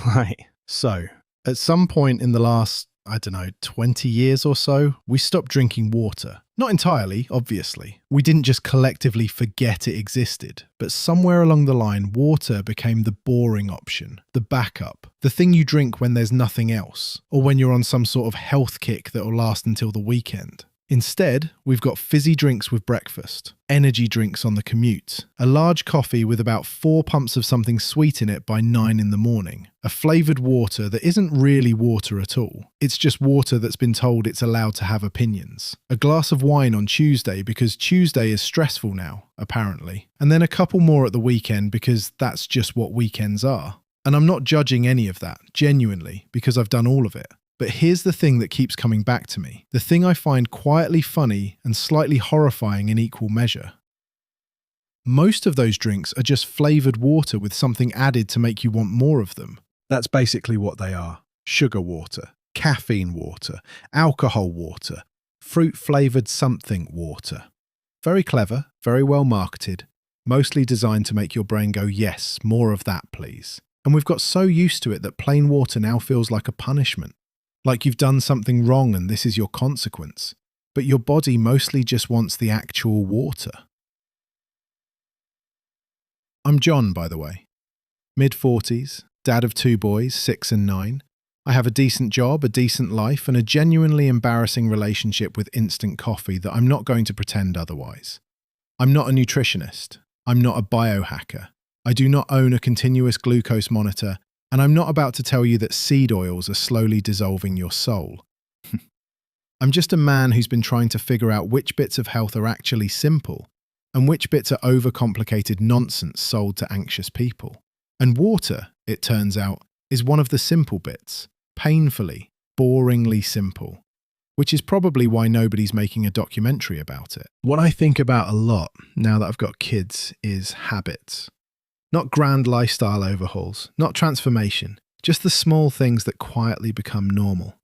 Right. So, at some point in the last, 20 years or so, we stopped drinking water. Not entirely, obviously. We didn't just collectively forget it existed, but somewhere along the line, water became the boring option, the backup, the thing you drink when there's nothing else, or when you're on some sort of health kick that'll last until the weekend. Instead, we've got fizzy drinks with breakfast, energy drinks on the commute, a large coffee with about 4 pumps of something sweet in it by 9 in the morning, a flavoured water that isn't really water at all. It's just water that's been told it's allowed to have opinions. A glass of wine on Tuesday because Tuesday is stressful now, apparently. And then a couple more at the weekend because that's just what weekends are. And I'm not judging any of that, genuinely, because I've done all of it. But here's the thing that keeps coming back to me. The thing I find quietly funny and slightly horrifying in equal measure. Most of those drinks are just flavoured water with something added to make you want more of them. That's basically what they are. Sugar water, caffeine water, alcohol water, fruit-flavoured something water. Very clever, very well marketed, mostly designed to make your brain go, yes, more of that, please. And we've got so used to it that plain water now feels like a punishment. Like you've done something wrong and this is your consequence. But your body mostly just wants the actual water. I'm John, by the way. Mid-40s, dad of 2 boys, 6 and 9. I have a decent job, a decent life, and a genuinely embarrassing relationship with instant coffee that I'm not going to pretend otherwise. I'm not a nutritionist. I'm not a biohacker. I do not own a continuous glucose monitor, and I'm not about to tell you that seed oils are slowly dissolving your soul. I'm just a man who's been trying to figure out which bits of health are actually simple and which bits are overcomplicated nonsense sold to anxious people. And water, it turns out, is one of the simple bits, painfully, boringly simple, which is probably why nobody's making a documentary about it. What I think about a lot now that I've got kids is habits. Not grand lifestyle overhauls, not transformation, just the small things that quietly become normal.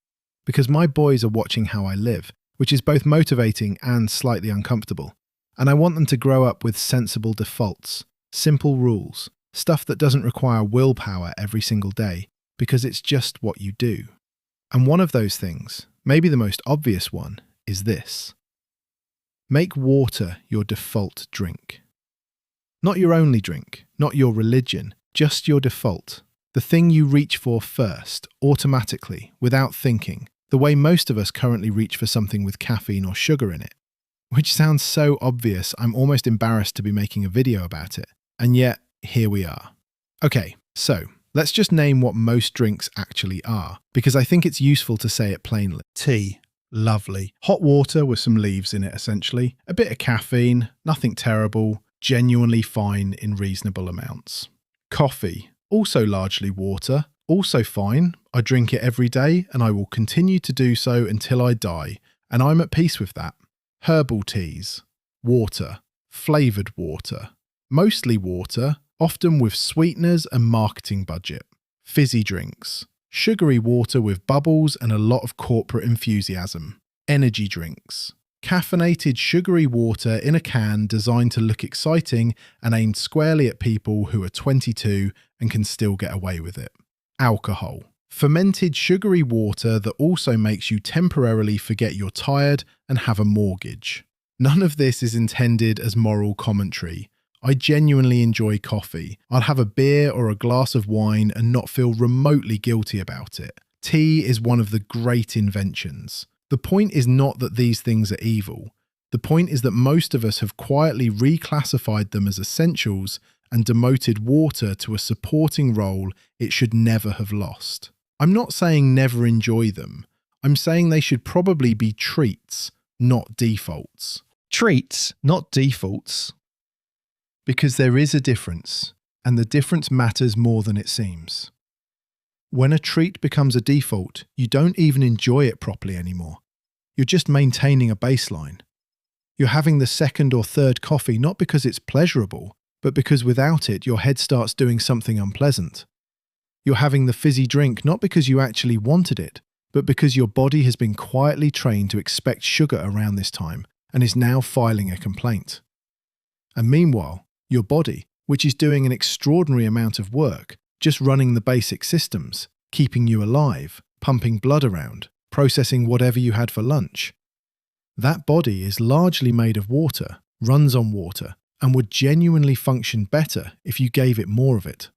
Because my boys are watching how I live, which is both motivating and slightly uncomfortable. And I want them to grow up with sensible defaults, simple rules, stuff that doesn't require willpower every single day, because it's just what you do. And one of those things, maybe the most obvious one, is this. Make water your default drink. Not your only drink, not your religion, just your default. The thing you reach for first, automatically, without thinking, the way most of us currently reach for something with caffeine or sugar in it. Which sounds so obvious, I'm almost embarrassed to be making a video about it. And yet, here we are. Okay, so let's just name what most drinks actually are, because I think it's useful to say it plainly. Tea. Lovely. Hot water with some leaves in it, essentially. A bit of caffeine, nothing terrible. Genuinely fine in reasonable amounts. Coffee, also largely water, also fine. I drink it every day and I will continue to do so until I die, and I'm at peace with that. Herbal teas, water, flavoured water, mostly water, often with sweeteners and marketing budget. Fizzy drinks, sugary water with bubbles and a lot of corporate enthusiasm. Energy drinks. Caffeinated sugary water in a can designed to look exciting and aimed squarely at people who are 22 and can still get away with it. Alcohol. Fermented sugary water that also makes you temporarily forget you're tired and have a mortgage. None of this is intended as moral commentary. I genuinely enjoy coffee. I'll have a beer or a glass of wine and not feel remotely guilty about it. Tea is one of the great inventions. The point is not that these things are evil. The point is that most of us have quietly reclassified them as essentials and demoted water to a supporting role it should never have lost. I'm not saying never enjoy them. I'm saying they should probably be treats, not defaults. Treats, not defaults. Because there is a difference, and the difference matters more than it seems. When a treat becomes a default, you don't even enjoy it properly anymore. You're just maintaining a baseline. You're having the second or third coffee not because it's pleasurable, but because without it your head starts doing something unpleasant. You're having the fizzy drink not because you actually wanted it, but because your body has been quietly trained to expect sugar around this time and is now filing a complaint. And meanwhile, your body, which is doing an extraordinary amount of work, just running the basic systems, keeping you alive, pumping blood around, processing whatever you had for lunch. That body is largely made of water, runs on water, and would genuinely function better if you gave it more of it.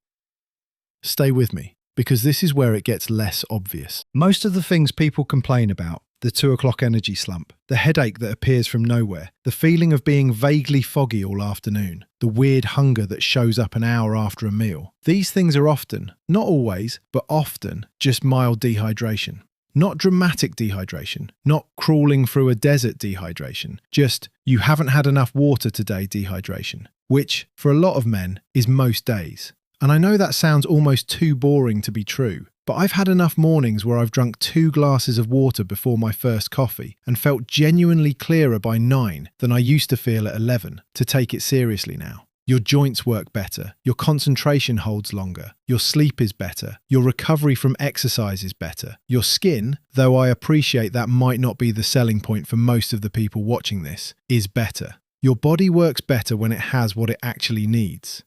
Stay with me, because this is where it gets less obvious. Most of the things people complain about, the 2 o'clock energy slump, the headache that appears from nowhere, the feeling of being vaguely foggy all afternoon, the weird hunger that shows up an hour after a meal, these things are often, not always, but often, just mild dehydration. Not dramatic dehydration, not crawling through a desert dehydration, just you haven't had enough water today dehydration, which, for a lot of men, is most days. And I know that sounds almost too boring to be true, but I've had enough mornings where I've drunk 2 glasses of water before my first coffee and felt genuinely clearer by 9 than I used to feel at 11 to take it seriously now. Your joints work better, your concentration holds longer, your sleep is better, your recovery from exercise is better, your skin, though I appreciate that might not be the selling point for most of the people watching this, is better. Your body works better when it has what it actually needs.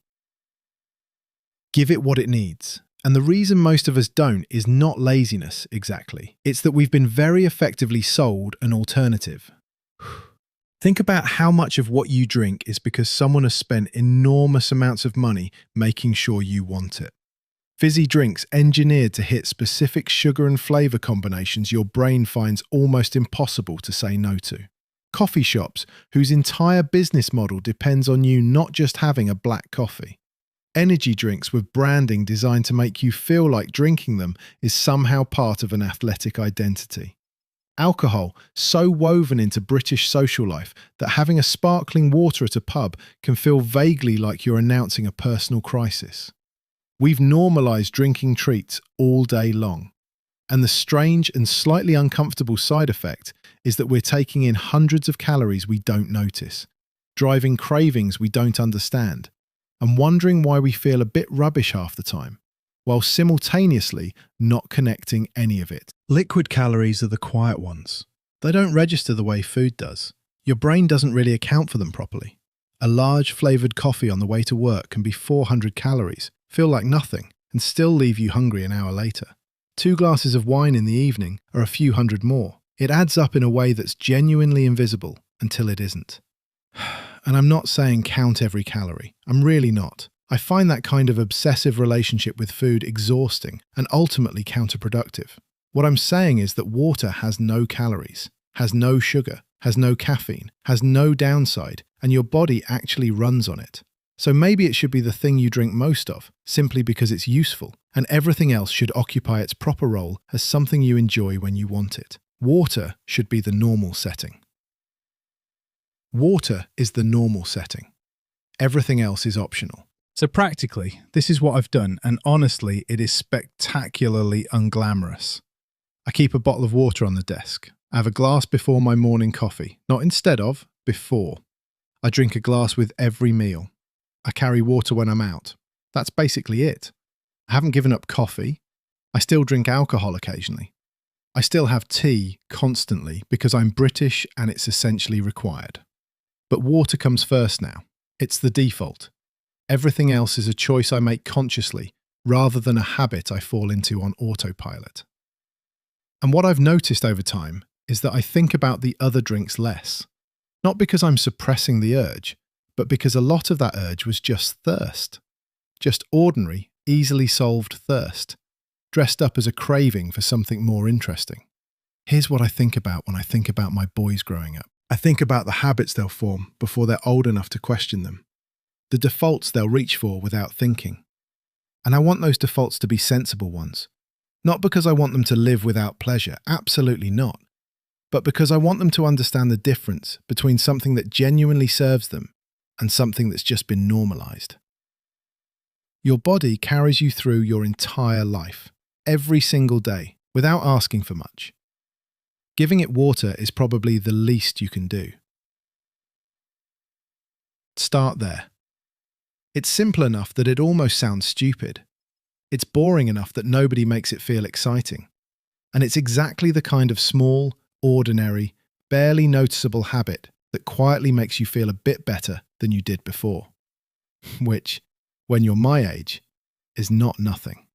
Give it what it needs. And the reason most of us don't is not laziness, exactly. It's that we've been very effectively sold an alternative. Think about how much of what you drink is because someone has spent enormous amounts of money making sure you want it. Fizzy drinks engineered to hit specific sugar and flavour combinations your brain finds almost impossible to say no to. Coffee shops whose entire business model depends on you not just having a black coffee. Energy drinks with branding designed to make you feel like drinking them is somehow part of an athletic identity. Alcohol so woven into British social life that having a sparkling water at a pub can feel vaguely like you're announcing a personal crisis. We've normalised drinking treats all day long. And the strange and slightly uncomfortable side effect is that we're taking in hundreds of calories we don't notice, driving cravings we don't understand, and wondering why we feel a bit rubbish half the time, while simultaneously not connecting any of it. Liquid calories are the quiet ones. They don't register the way food does. Your brain doesn't really account for them properly. A large flavoured coffee on the way to work can be 400 calories, feel like nothing, and still leave you hungry an hour later. 2 glasses of wine in the evening are a few hundred more. It adds up in a way that's genuinely invisible until it isn't. And I'm not saying count every calorie. I'm really not. I find that kind of obsessive relationship with food exhausting and ultimately counterproductive. What I'm saying is that water has no calories, has no sugar, has no caffeine, has no downside, and your body actually runs on it. So maybe it should be the thing you drink most of, simply because it's useful, and everything else should occupy its proper role as something you enjoy when you want it. Water should be the normal setting. Water is the normal setting. Everything else is optional. So practically, this is what I've done, and honestly, it is spectacularly unglamorous. I keep a bottle of water on the desk. I have a glass before my morning coffee, not instead of, before. I drink a glass with every meal. I carry water when I'm out. That's basically it. I haven't given up coffee. I still drink alcohol occasionally. I still have tea constantly because I'm British and it's essentially required. But water comes first now. It's the default. Everything else is a choice I make consciously rather than a habit I fall into on autopilot. And what I've noticed over time is that I think about the other drinks less. Not because I'm suppressing the urge, but because a lot of that urge was just thirst. Just ordinary, easily solved thirst, dressed up as a craving for something more interesting. Here's what I think about when I think about my boys growing up. I think about the habits they'll form before they're old enough to question them. The defaults they'll reach for without thinking. And I want those defaults to be sensible ones. Not because I want them to live without pleasure, absolutely not. But because I want them to understand the difference between something that genuinely serves them and something that's just been normalized. Your body carries you through your entire life, every single day, without asking for much. Giving it water is probably the least you can do. Start there. It's simple enough that it almost sounds stupid. It's boring enough that nobody makes it feel exciting. And it's exactly the kind of small, ordinary, barely noticeable habit that quietly makes you feel a bit better than you did before. Which, when you're my age, is not nothing.